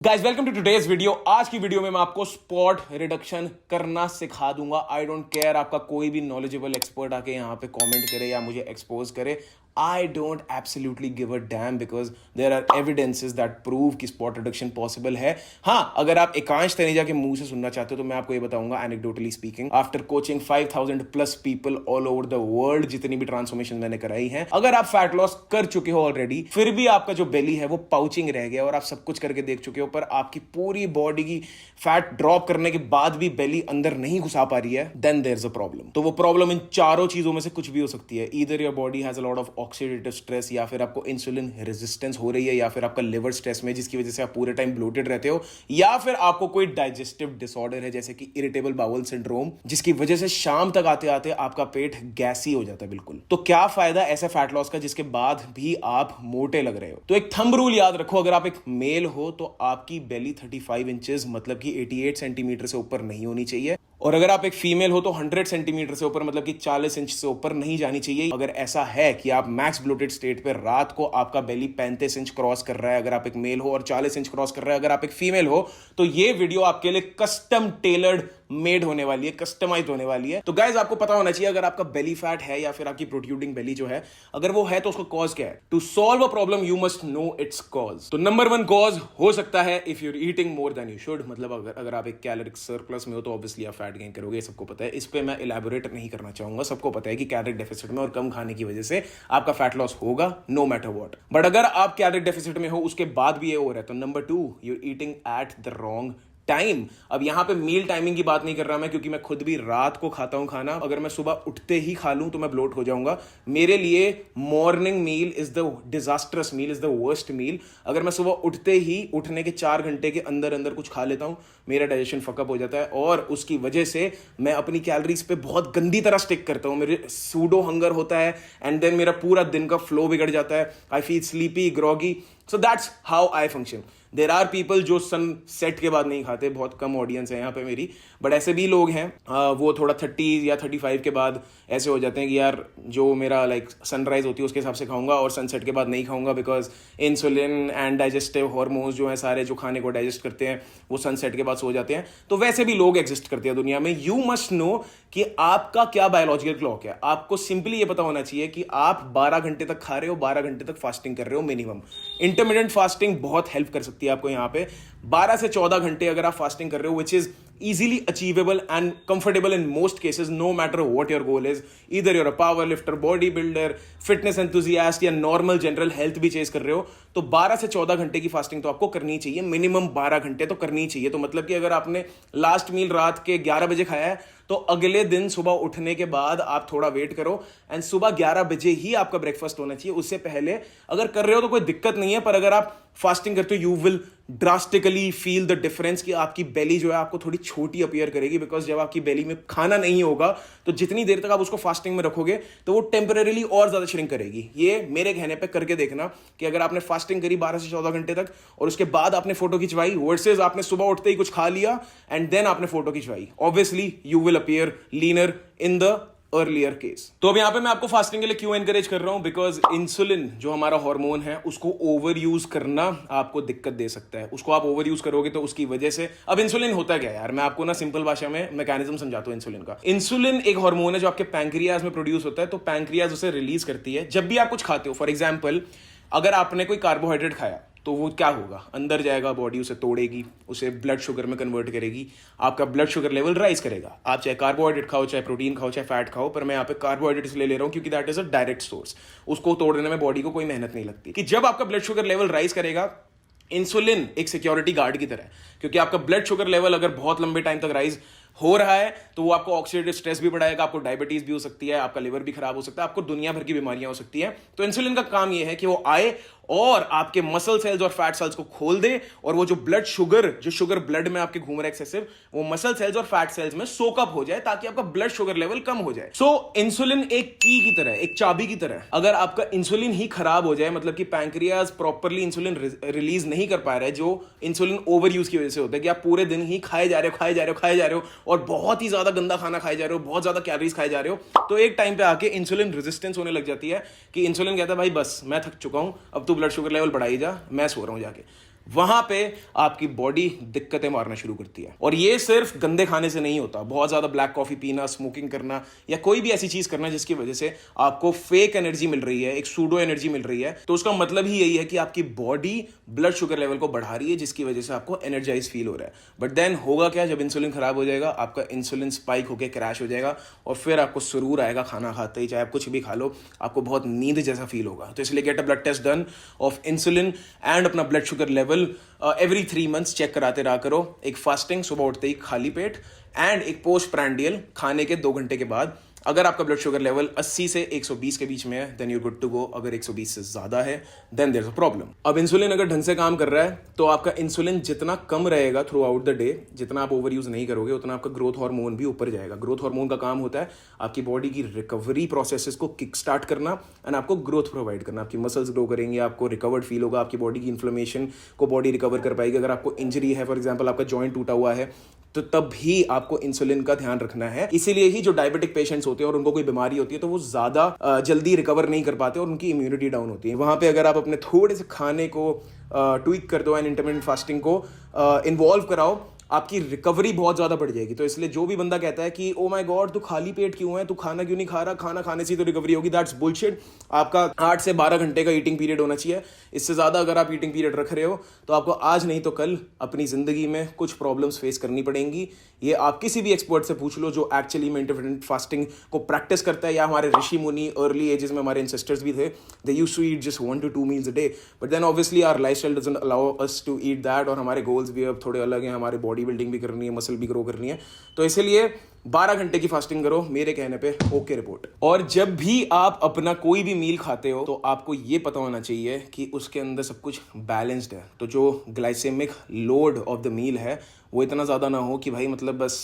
Guys welcome to today's video. आज की video में मैं आपको स्पॉट रिडक्शन करना सिखा दूंगा। आई डोंट केयर आपका कोई भी नॉलेजेबल एक्सपर्ट आके यहाँ पे कमेंट करे या मुझे एक्सपोज करे। I don't absolutely give a damn because there are evidences that prove कि स्पॉट रिडक्शन पॉसिबल है। हाँ, अगर आप एकांश तनेजा के मुंह से सुनना चाहते हो तो मैं आपको ये बताऊंगा anecdotally speaking, after coaching 5000 plus people all over the world, जितनी भी ट्रांसफॉर्मेशन मैंने कराई है, अगर आप फैट लॉस कर चुके हो ऑलरेडी फिर भी आपका जो बेली है वो पाउचिंग रह गया और आप सब कुछ करके देख चुके हो पर आपकी पूरी बॉडी की फैट ड्रॉप करने के बाद भी बेली अंदर नहीं घुसा पा रही है, then there is a problem. तो वो प्रॉब्लम इन चारों चीजों में से कुछ भी हो सकती है। Either your body has a lot of oxidative stress, या फिर आपको इंसुलिन रेजिस्टेंस हो रही है, या फिर आपका लिवर स्ट्रेस में जिसकी वजह से आप पूरे टाइम ब्लोटेड रहते हो, या फिर आपको कोई डाइजेस्टिव डिसऑर्डर है जैसे कि इरिटेबल बाउल सिंड्रोम, जिसकी वजह से शाम तक आते आते आपका पेट गैसी हो जाता है बिल्कुल। तो क्या फायदा ऐसे फैट लॉस का जिसके बाद भी आप मोटे लग रहे हो। तो एक थंब रूल याद रखो, अगर आप एक मेल हो तो आपकी बेली 35 इंचेस मतलब कि 88 सेंटीमीटर से ऊपर नहीं होनी चाहिए, और अगर आप एक फीमेल हो तो 100 सेंटीमीटर से ऊपर मतलब कि 40 इंच से ऊपर नहीं जानी चाहिए। अगर ऐसा है कि आप मैक्स ब्लोटेड स्टेट पे रात को आपका बेली 35 इंच क्रॉस कर रहा है अगर आप एक मेल हो, और 40 इंच क्रॉस कर रहा है अगर आप एक फीमेल हो, तो ये वीडियो आपके लिए कस्टम टेलर्ड मेड होने वाली है, कस्टमाइज होने वाली है। तो गाइज आपको पता होना चाहिए अगर आपका बेली फैट है या फिर आपकी प्रोट्रूडिंग बेली जो है, अगर वो है तो उसका कॉज क्या है। To solve a problem you must know its cause. तो नंबर 1 कॉज हो सकता है if you're eating more than you should, मतलब अगर आप एक कैलोरिक सरप्लस में हो तो ऑब्वियसली आप फैट गेन करोगे, सबको पता है। इस पे मैं इलैबोरेट नहीं करना चाहूंगा, सबको पता है कि कैलोरिक डेफिसिट में और कम खाने की वजह से आपका फैट लॉस होगा नो मैटर व्हाट। बट अगर आप कैलोरिक डेफिसिट में हो उसके बाद भी ये हो रहा है तो number 2 you're eating at the wrong time. अब यहां पे मील टाइमिंग की बात नहीं कर रहा मैं, क्योंकि मैं खुद भी रात को खाता हूं खाना। अगर मैं सुबह उठते ही खा लूं तो मैं ब्लोट हो जाऊंगा। मेरे लिए morning meal is the disastrous meal, is the worst meal. अगर मैं सुबह उठते ही उठने के 4 घंटे के अंदर अंदर कुछ खा लेता हूं, मेरा डाइजेशन फकअप हो जाता है और उसकी वजह से मैं अपनी कैलोरीज पे बहुत गंदी तरह स्टिक करता हूं। मेरे सूडो हंगर होता है एंड देन मेरा पूरा दिन का फ्लो बिगड़ जाता है। I feel sleepy, groggy. So that's how I function. There are people जो सन सेट के बाद नहीं खाते, बहुत कम ऑडियंस है यहाँ पे मेरी, बट ऐसे भी लोग हैं वो थोड़ा 30 या 35 के बाद ऐसे हो जाते हैं कि यार जो मेरा लाइक सनराइज होती है उसके हिसाब से खाऊंगा और सनसेट के बाद नहीं खाऊंगा, because insulin and digestive hormones जो है सारे जो खाने को डाइजेस्ट करते हैं वो सनसेट के बाद सो जाते हैं। तो वैसे भी लोग एग्जिस्ट करते हैं दुनिया में। यू मस्ट नो कि आपका क्या बायोलॉजिकल क्लॉक है। आपको सिंपली ये पता होना चाहिए कि आप 12 घंटे तक खा रहे हो, 12 घंटे तक फास्टिंग कर रहे हो मिनिमम। इंटरमिटेंट फास्टिंग बहुत हेल्प कर सकती है आपको यहाँ पे। 12 से 14 घंटे अगर आप फास्टिंग कर रहे हो, which is easily achievable and comfortable in most cases, no matter what your goal is. Either you're a power lifter, bodybuilder, fitness enthusiast या normal general health भी चेस कर रहे हो, तो 12 से 14 घंटे की फास्टिंग तो आपको करनी चाहिए, मिनिमम 12 घंटे तो करनी चाहिए। तो मतलब कि अगर आपने लास्ट मील रात के 11 बजे खाया है तो अगले दिन सुबह उठने के बाद आप थोड़ा वेट करो एंड सुबह 11 बजे ही आपका ब्रेकफास्ट होना चाहिए। उससे पहले अगर कर रहे हो तो कोई दिक्कत नहीं है, पर अगर आप फास्टिंग करते हो you will drastically feel the difference कि आपकी बेली जो है आपको थोड़ी छोटी अपीयर करेगी, बिकॉज जब आपकी बेली में खाना नहीं होगा तो जितनी देर तक आप उसको फास्टिंग में रखोगे तो वो टेम्परेरीली और ज्यादा श्रिंक करेगी। ये मेरे कहने पे करके देखना कि अगर आपने फास्टिंग करी 12 से 14 घंटे तक और उसके बाद आपने फोटो खिंचवाई वर्सेस आपने सुबह उठते ही कुछ खा लिया एंड देन आपने फोटो खिंचवाई, obviously you will appear leaner in the earlier case. तो अब यहां पे मैं आपको फास्टिंग के लिए क्यों एनकरेज कर रहा हूं, बिकॉज इंसुलिन जो हमारा हार्मोन है उसको ओवर यूज करना आपको दिक्कत दे सकता है। उसको आप ओवर यूज करोगे तो उसकी वजह से, अब इंसुलिन होता क्या है यार, मैं आपको ना सिंपल भाषा में मैकेनिज्म समझाता हूं इंसुलिन का। इंसुलिन एक हार्मोन है जो आपके पैंक्रियाज में प्रोड्यूस होता है, तो पैंक्रियाज उसे रिलीज करती है जब भी आप कुछ खाते हो। फॉर एग्जाम्पल अगर आपने कोई कार्बोहाइड्रेट खाया तो वो क्या होगा, अंदर जाएगा, बॉडी उसे तोड़ेगी, उसे ब्लड शुगर में कन्वर्ट करेगी, आपका ब्लड शुगर लेवल राइज करेगा। आप चाहे कार्बोहाइड्रेट खाओ, चाहे प्रोटीन खाओ, चाहे फैट खाओ, पर मैं यहाँ पे कार्बोहाइड्रेट इसलिए ले रहा हूँ क्योंकि that is a direct source. उसको तोड़ने में बॉडी को कोई मेहनत नहीं लगती। कि जब आपका ब्लड शुगर लेवल राइज करेगा, इंसुलिन एक सिक्योरिटी गार्ड की तरह है, क्योंकि आपका ब्लड शुगर लेवल अगर बहुत लंबे टाइम तक राइज हो रहा है तो वो आपको ऑक्सीडेटिव स्ट्रेस भी बढ़ाएगा, आपको डायबिटीज भी हो सकती है, आपका लिवर भी खराब हो सकता है, आपको दुनिया भर की बीमारियां हो सकती हैं। तो इंसुलिन का काम ये है कि वो आए और आपके मसल सेल्स और फैट सेल्स को खोल दे, और वो जो ब्लड शुगर, जो शुगर ब्लड में आपके घूम रहा है एक्सेसिव, वो मसल सेल्स और फैट सेल्स में सोकअप हो जाए ताकि आपका ब्लड शुगर लेवल कम हो जाए। सो इंसुलिन एक की की तरह, एक चाबी की तरह। अगर आपका इंसुलिन ही खराब हो जाए, मतलब कि पैंक्रियाज प्रॉपरली इंसुलिन रिलीज नहीं कर पा रहा है, जो इंसुलिन ओवर यूज की वजह से होता है कि आप पूरे दिन ही खाए जा रहे हो और बहुत ही ज्यादा गंदा खाना खाए जा रहे हो, बहुत ज्यादा कैलोरीज खाए जा रहे हो, तो एक टाइम पे आके इंसुलिन रेजिस्टेंस होने लग जाती है कि इंसुलिन कहता है भाई बस मैं थक चुका हूं, अब तू ब्लड शुगर लेवल बढ़ाई जा, मैं सो रहा हूं जाके। वहां पे आपकी बॉडी दिक्कतें मारना शुरू करती है। और ये सिर्फ गंदे खाने से नहीं होता, बहुत ज्यादा ब्लैक कॉफी पीना, स्मोकिंग करना या कोई भी ऐसी चीज करना जिसकी वजह से आपको फेक एनर्जी मिल रही है, एक सूडो एनर्जी मिल रही है, तो उसका मतलब ही यही है कि आपकी बॉडी ब्लड शुगर लेवल को बढ़ा रही है, जिसकी वजह से आपको एनर्जाइज फील हो रहा है। बट देन होगा क्या, जब इंसुलिन खराब हो जाएगा, आपका इंसुलिन स्पाइक होकर क्रैश हो जाएगा और फिर आपको सुरूर आएगा खाना खाते ही, चाहे आप कुछ भी खा लो, आपको बहुत नींद जैसा फील होगा। तो इसलिए get a blood test done of insulin and अपना blood sugar level every 3 months check कराते रहा करो। एक फास्टिंग सुबह उठते ही खाली पेट एंड एक पोस्ट प्रैंडियल खाने के 2 घंटे के बाद। अगर आपका ब्लड शुगर लेवल 80 से 120 के बीच में है then you good to go. अगर 120 से ज्यादा है then there is a problem. अब इंसुलिन अगर ढंग से काम कर रहा है तो आपका इंसुलिन जितना कम रहेगा थ्रू आउट द डे, जितना आप ओवर यूज नहीं करोगे, उतना आपका ग्रोथ हार्मोन भी ऊपर जाएगा। ग्रोथ हार्मोन का काम होता है आपकी बॉडी की रिकवरी प्रोसेसेस को किक स्टार्ट करना एंड आपको ग्रोथ प्रोवाइड करना। आपकी मसल्स ग्रो करेंगे, आपको रिकवर्ड फील होगा, आपकी बॉडी की इन्फ्लेमेशन को बॉडी रिकवर कर पाएगी। अगर आपको इंजरी है, फॉर एग्जाम्पल आपका जॉइंट टूटा हुआ है, तो तब भी आपको इंसुलिन का ध्यान रखना है। इसीलिए ही जो डायबिटिक पेशेंट्स होते हैं और उनको कोई बीमारी होती है तो वो ज्यादा जल्दी रिकवर नहीं कर पाते और उनकी इम्यूनिटी डाउन होती है। वहां पे अगर आप अपने थोड़े से खाने को ट्वीक कर दो एंड इंटरमिटेंट फास्टिंग को इन्वॉल्व कराओ, आपकी रिकवरी बहुत ज्यादा बढ़ जाएगी। तो इसलिए जो भी बंदा कहता है कि ओ माय गॉड तू खाली पेट क्यों है, तू खाना क्यों नहीं खा रहा, खाना खाने से तो रिकवरी होगी, दैट्स बुलशिट। आपका 8 से 12 घंटे का ईटिंग पीरियड होना चाहिए। इससे ज्यादा अगर आप ईटिंग पीरियड रख रहे हो तो आपको आज नहीं तो कल अपनी जिंदगी में कुछ प्रॉब्लम्स फेस करनी पड़ेंगी। ये आप किसी भी एक्सपर्ट से पूछ लो जो एक्चुअली में इंटरमिटेंट फास्टिंग को प्रैक्टिस करता है, या हमारे ऋषि मुनि अर्ली एजेस में हमारे एंसेस्टर्स भी थे, they used to eat just 1 to 2 meals a day, but then obviously our lifestyle doesn't allow us to eat that. और हमारे गोल्स भी अब थोड़े अलग हैं, हमारे बॉडी बिल्डिंग भी करनी है, मसल भी ग्रो करनी है, तो इसीलिए 12 घंटे की फास्टिंग करो मेरे कहने पे। Okay report. और जब भी आप अपना कोई भी मील खाते हो तो आपको ये पता होना चाहिए कि उसके अंदर सब कुछ बैलेंस्ड है। तो जो glycaemic load of the meal है वो इतना ज़्यादा ना हो कि भाई मतलब बस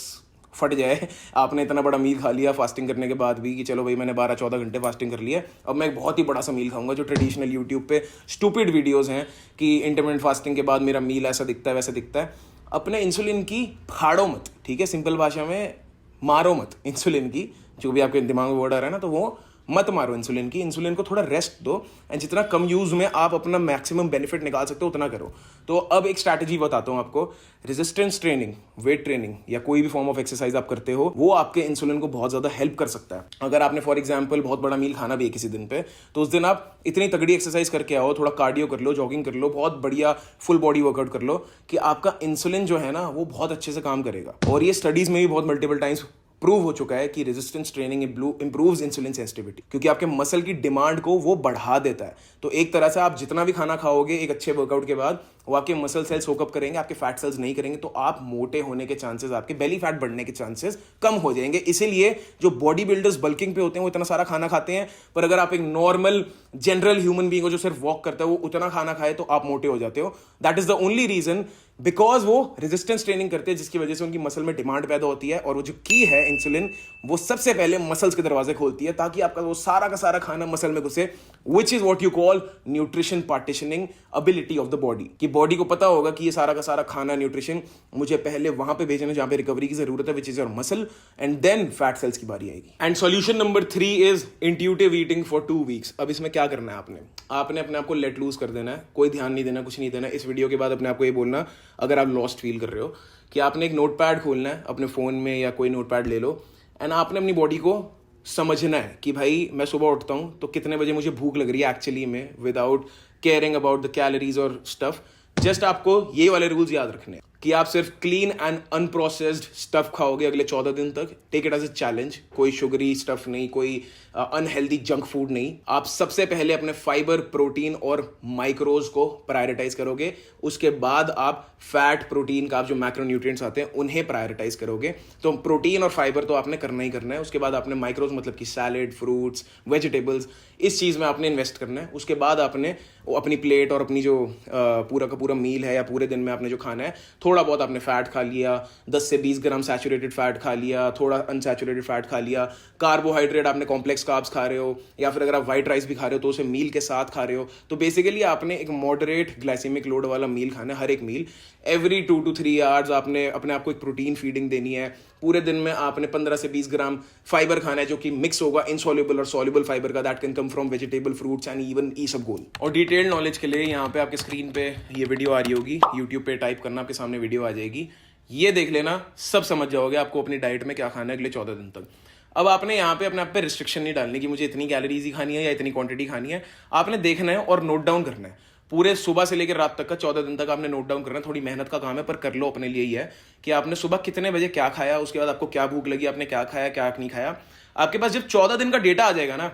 फट जाए। आपने इतना बड़ा मील खा लिया फास्टिंग करने के बाद भी कि चलो भाई मैंने 12-14 घंटे फास्टिंग कर लिया, अब मैं एक बहुत ही बड़ा सा मील खाऊंगा। जो ट्रेडिशनल यूट्यूब पे स्टूपिड वीडियोस हैं कि इंटरमिटेंट फास्टिंग के बाद मेरा मील ऐसा दिखता है वैसा दिखता है। अपने इंसुलिन की फाड़ो मत, ठीक है, सिंपल भाषा में मारो मत इंसुलिन की। जो भी आपके दिमाग में वर्ड आ रहा है ना, तो वो मत मारो इंसुलिन की। इंसुलिन को थोड़ा रेस्ट दो एंड जितना कम यूज में आप अपना मैक्सिमम बेनिफिट निकाल सकते हो उतना करो। तो अब एक स्ट्रैटेजी बताता हूं आपको। रेजिस्टेंस ट्रेनिंग, वेट ट्रेनिंग या कोई भी फॉर्म ऑफ एक्सरसाइज आप करते हो वो आपके इंसुलिन को बहुत ज्यादा हेल्प कर सकता है। अगर आपने फॉर एग्जांपल बहुत बड़ा मील खाना भी है किसी दिन पे, तो उस दिन आप इतनी तगड़ी एक्सरसाइज करके आओ, थोड़ा कार्डियो कर लो, जॉगिंग कर लो, बहुत बढ़िया फुल बॉडी वर्कआउट कर लो कि आपका इंसुलिन जो है ना वो बहुत अच्छे से काम करेगा। और ये स्टडीज में भी बहुत मल्टीपल टाइम्स प्रूव हो चुका है कि resistance training improves insulin sensitivity, क्योंकि आपके मसल की डिमांड को वो बढ़ा देता है। तो एक तरह से आप जितना भी खाना खाओगे एक अच्छे वर्कआउट के बाद, वो आपके मसल सेल्स सोकअप करेंगे, आपके फैट सेल्स नहीं करेंगे, तो आप मोटे होने के चांसेस, आपके बेली फैट बढ़ने के चांसेस कम हो जाएंगे। इसीलिए जो बॉडी बिल्डर्स बल्किंग पे होते हैं वो इतना सारा खाना खाते हैं, पर अगर आप एक नॉर्मल जनरल ह्यूमन बीइंग हो जो सिर्फ वॉक करता है, वो उतना खाना खाए तो आप मोटे हो जाते हो। That is the only reason, because वो रेजिस्टेंस ट्रेनिंग करते हैं, जिसकी वजह से उनकी मसल में डिमांड पैदा होती है। और वो जो की है इंसुलिन, वो सबसे पहले मसल्स के दरवाजे खोलती है ताकि आपका वो सारा का सारा खाना मसल में घुसे, which is what you call nutrition partitioning ability of the body. कि बॉडी को पता होगा कि ये सारा का सारा खाना न्यूट्रिशन मुझे पहले वहां पे भेजना जहां पे रिकवरी की जरूरत है, which is your muscle, and then fat cells की बारी आएगी। And solution number 3 is intuitive eating for 2 weeks। अब इसमें क्या करना है, आपने अपने आप को लेट लूज कर देना है, कोई ध्यान नहीं देना, कुछ नहीं देना। इस वीडियो के बाद अपने आप को ये बोलना, अगर आप लॉस्ट फील कर रहे हो, कि आपने एक नोटपैड खोलना है अपने फोन में या कोई नोटपैड ले लो एंड आपने अपनी बॉडी को समझना है कि भाई मैं सुबह उठता हूं तो कितने बजे मुझे भूख लग रही है एक्चुअली में, without caring about the calories और स्टफ। जस्ट आपको ये वाले रूल्स याद रखने हैं कि आप सिर्फ क्लीन एंड अनप्रोसेस्ड स्टफ खाओगे अगले 14 दिन तक। Take it as a challenge. कोई शुगरी स्टफ नहीं, कोई अनहेल्दी जंक फूड नहीं। आप सबसे पहले अपने फाइबर, प्रोटीन और माइक्रोज को प्रायोरिटाइज करोगे, उसके बाद आप फैट, प्रोटीन का जो मैक्रोन्यूट्रिएंट्स आते हैं उन्हें प्रायोरिटाइज करोगे। तो प्रोटीन और फाइबर तो आपने करना ही करना है। उसके बाद आपने माइक्रोज मतलब कि सैलेड, फ्रूट्स, वेजिटेबल्स, इस चीज में आपने इन्वेस्ट करना है। उसके बाद आपने अपनी प्लेट और अपनी जो पूरा का पूरा मील है या पूरे दिन में आपने जो खाना है थोड़ा बहुत आपने फैट खा लिया, 10 से 20 ग्राम सैचुरेटेड फैट खा लिया, थोड़ा अनसैचुरेटेड फैट खा लिया, कार्बोहाइड्रेट आपने कॉम्प्लेक्स कार्ब्स खा रहे हो, या फिर अगर आप वाइट राइस भी खा रहे हो तो उसे मील के साथ खा रहे हो। तो बेसिकली आपने एक मॉडरेट ग्लाइसेमिक लोड वाला मील खाना है, हर एक मील। एवरी 2 to 3 आवर्स आपने अपने आप को एक प्रोटीन फीडिंग देनी है। पूरे दिन में आपने 15 से 20 ग्राम फाइबर खाना है, जो कि मिक्स होगा इनसॉल्युबल और सॉल्युबल फाइबर का, that can come from vegetable, fruits and even isabgol. और डिटेल्ड नॉलेज के लिए यहाँ पे आपके स्क्रीन पे ये वीडियो आ रही होगी, यूट्यूब पे टाइप करना, आपके सामने वीडियो आ जाएगी, ये देख लेना, सब समझ जाओगे आपको अपनी डाइट में क्या खाना है अगले 14 दिन तक। अब आपने यहाँ पे अपने आप पे रिस्ट्रिक्शन नहीं डालनी कि मुझे इतनी कैलोरीज ही खानी है या इतनी क्वांटिटी खानी है। आपने देखना है और नोट डाउन करना है, पूरे सुबह से लेकर रात तक का 14 दिन तक आपने नोट डाउन करना है। थोड़ी मेहनत का काम है पर कर लो, अपने लिए ही है कि आपने सुबह कितने बजे क्या खाया, उसके बाद आपको क्या भूख लगी, आपने क्या खाया क्या नहीं खाया। आपके पास जब 14 दिन का डेटा आ जाएगा ना,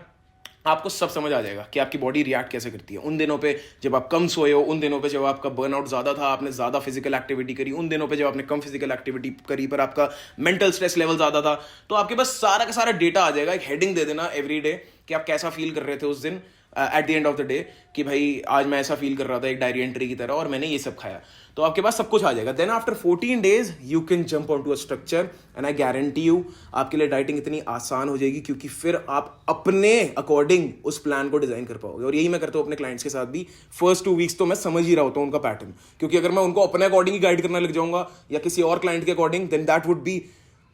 आपको सब समझ आ जाएगा कि आपकी बॉडी रिएक्ट कैसे करती है। उन दिनों पे जब आप कम सोए हो, उन दिनों पे जब आपका बर्नआउट ज़्यादा था, आपने ज़्यादा फिजिकल एक्टिविटी करी, उन दिनों पे जब आपने कम फिजिकल एक्टिविटी करी पर आपका मेंटल स्ट्रेस लेवल ज़्यादा था, तो आपके पास सारा का सारा डेटा आ जाएगा। एक हेडिंग दे देना एवरी डे कि आप कैसा फील कर रहे थे उस दिन, at the end of the day, कि भाई आज मैं ऐसा फील कर रहा था एक डायरी एंट्री की तरह, और मैंने ये सब खाया। तो आपके पास सब कुछ आ जाएगा। Then after 14 days you can jump on to a structure, and I guarantee you आपके लिए डाइटिंग इतनी आसान हो जाएगी, क्योंकि फिर आप अपने अकॉर्डिंग उस प्लान को डिजाइन कर पाओगे। और यही मैं करता हूँ अपने क्लाइंट्स के साथ भी। फर्स्ट 2 वीक्स तो मैं समझ ही रहा होता हूँ उनका पैटर्न, क्योंकि अगर मैं उनको अपने अकॉर्डिंग ही गाइड करने लग जाऊंगा या किसी और क्लाइंट के according, then that would be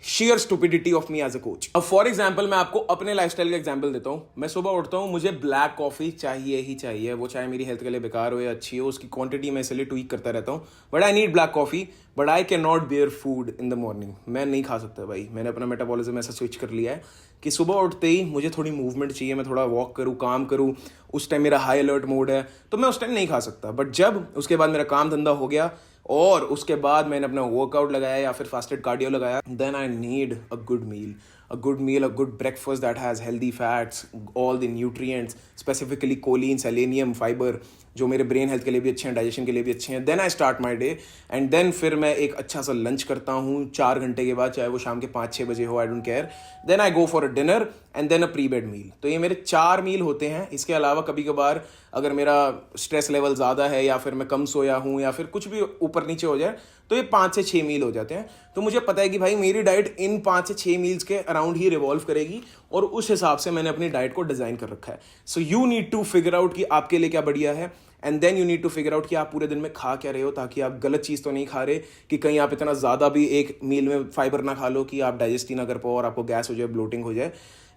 sheer stupidity of me as a coach। अब फॉर एग्जाम्पल मैं आपको अपने लाइफस्टाइल का एग्जाम्पल देता हूँ। मैं सुबह उठता हूँ, मुझे ब्लैक कॉफी चाहिए ही चाहिए, वो चाहे मेरी हेल्थ के लिए बेकार हो या अच्छी हो, उसकी क्वांटिटी मैं इसलिए ट्वीक करता रहता हूँ। But I need black coffee, but I can not bear food in the morning. मैं नहीं खा सकता भाई, मैंने अपना मेटाबॉलिज्म ऐसा स्विच कर लिया है कि सुबह उठते ही मुझे थोड़ी मूवमेंट चाहिए, मैं थोड़ा वॉक करूँ, काम करूँ। उस टाइम मेरा हाई अलर्ट मोड है, तो मैं उस टाइम नहीं खा सकता। बट जब उसके बाद मेरा काम धंधा हो गया और उसके बाद मैंने अपना वर्कआउट लगाया या फिर फास्टेड कार्डियो लगाया, then I need a good meal, a good breakfast that has healthy fats, all the nutrients, specifically choline, selenium, fiber, जो मेरे ब्रेन हेल्थ के लिए भी अच्छे हैं, डाइजेशन के लिए भी अच्छे हैं। Then I start my day, and then फिर मैं एक अच्छा सा लंच करता हूँ 4 घंटे के बाद, चाहे वो शाम के 5-6 बजे हो, I don't care. Then I go for a dinner and then a pre bed meal. तो ये मेरे 4 मील होते हैं। इसके अलावा कभी कभार अगर मेरा स्ट्रेस लेवल ज़्यादा है या फिर मैं कम सोया हूँ या फिर कुछ भी ऊपर नीचे हो जाए, तो ये 5 से 6 मील हो जाते हैं। तो मुझे पता है कि भाई मेरी डाइट इन 5 से 6 मील्स के अराउंड ही रिवॉल्व करेगी, और उस हिसाब से मैंने अपनी डाइट को डिज़ाइन कर रखा है। So you need to figure out कि आपके लिए क्या बढ़िया है, and then you need to figure out कि आप पूरे दिन में खा क्या रहे हो, ताकि आप गलत चीज़ तो नहीं खा रहे कि कहीं आप इतना ज़्यादा भी एक मील में फाइबर ना खा लो कि आप डाइजेस्ट ही ना कर पाओ और आपको गैस हो जाए, ब्लोटिंग हो जाए।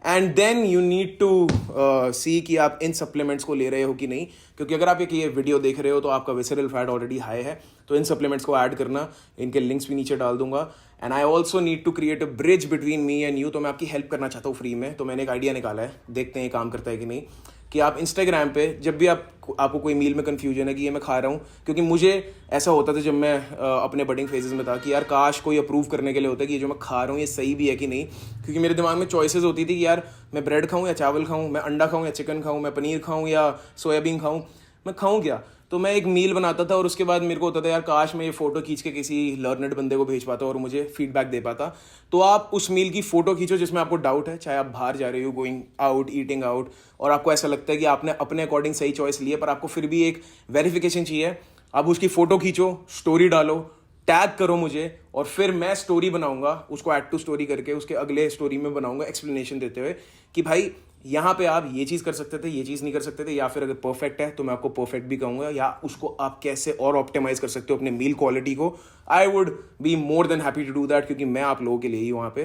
And then you need to see कि आप इन सप्लीमेंट्स को ले रहे हो कि नहीं, क्योंकि अगर आप ये वीडियो देख रहे हो तो आपका विसरल फैट ऑलरेडी हाई है, तो इन सप्लीमेंट्स को ऐड करना। इनके लिंक्स भी नीचे डाल दूंगा। And I also need to create a bridge between me and you. तो मैं आपकी हेल्प करना चाहता हूँ फ्री में। तो मैंने एक आइडिया निकाला है, देखते हैं ये काम करता है कि नहीं, कि आप इंस्टाग्राम पे जब भी आपको कोई मील में कन्फ्यूजन है कि ये मैं खा रहा हूँ, क्योंकि मुझे ऐसा होता था जब मैं अपने बडिंग फेजेस में था कि यार काश कोई अप्रूव करने के लिए होता है कि ये जो मैं खा रहा हूँ ये सही भी है कि नहीं, क्योंकि मेरे दिमाग में चॉइसेस होती थी कि यार मैं ब्रेड खाऊँ या चावल खाऊँ, मैं अंडा खाऊँ या चिकन खाऊँ, मैं पनीर खाऊँ या सोयाबीन खाऊँ, मैं खाऊँ क्या। तो मैं एक मील बनाता था और उसके बाद मेरे को होता था यार काश मैं ये फोटो खींच के किसी लर्नड बंदे को भेज पाता और मुझे फीडबैक दे पाता। तो आप उस मील की फोटो खींचो जिसमें आपको डाउट है, चाहे आप बाहर जा रहे हो, गोइंग आउट, ईटिंग आउट, और आपको ऐसा लगता है कि आपने अपने अकॉर्डिंग सही चॉइस ली है, पर आपको फिर भी एक वेरिफिकेशन चाहिए। आप उसकी फोटो खींचो, स्टोरी डालो, टैग करो मुझे, और फिर मैं स्टोरी बनाऊंगा, उसको ऐड टू स्टोरी करके उसके अगले स्टोरी में बनाऊंगा एक्सप्लेनेशन देते हुए कि भाई यहाँ पे आप ये चीज़ कर सकते थे, ये चीज़ नहीं कर सकते थे, या फिर अगर परफेक्ट है तो मैं आपको परफेक्ट भी कहूँगा, या उसको आप कैसे और ऑप्टिमाइज कर सकते हो अपने मील क्वालिटी को। I would be more than happy to do that, क्योंकि मैं आप लोगों के लिए ही वहाँ पे।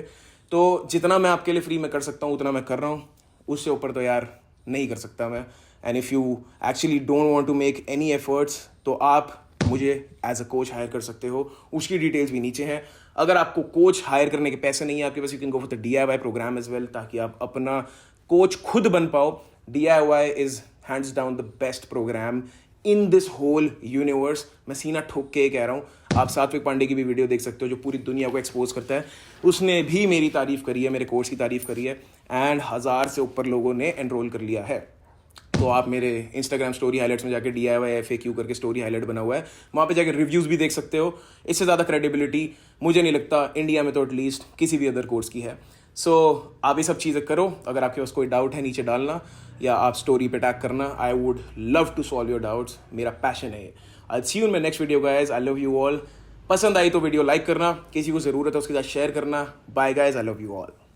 तो जितना मैं आपके लिए फ्री में कर सकता हूँ उतना मैं कर रहा हूँ, उससे ऊपर तो यार नहीं कर सकता मैं। And if you actually don't want to make any efforts, तो आप मुझे एज अ कोच हायर कर सकते हो, उसकी डिटेल्स भी नीचे हैं। अगर आपको कोच हायर करने के पैसे नहीं है आपके पास, you can go for the DIY program as well, ताकि आप अपना कोच खुद बन पाओ। DIY is hands down the best program in this whole universe. मैं सीना ठोक के कह रहा हूँ। आप सात्विक पांडे की भी वीडियो देख सकते हो जो पूरी दुनिया को एक्सपोज करता है, उसने भी मेरी तारीफ करी है, मेरे कोर्स की तारीफ करी है, एंड 1000 से ऊपर लोगों ने एनरोल कर लिया है। तो आप मेरे इंस्टाग्राम स्टोरी हाईलाइट्स में जाके DIY FAQ करके स्टोरी हाईलाइट बना हुआ है, वहाँ पे जाकर रिव्यूज़ भी देख सकते हो। इससे ज़्यादा क्रेडिबिलिटी मुझे नहीं लगता इंडिया में तो एटलीस्ट किसी भी अदर कोर्स की है। सो आप ये सब चीज़ें करो। अगर आपके पास कोई डाउट है नीचे डालना, या आप स्टोरी पे टैग करना। I would love to solve your doubts, मेरा पैशन है। I see you in my next video guys. I love you all. पसंद आई तो वीडियो लाइक करना, किसी को जरूरत है उसके साथ शेयर करना। Bye guys, I love you all.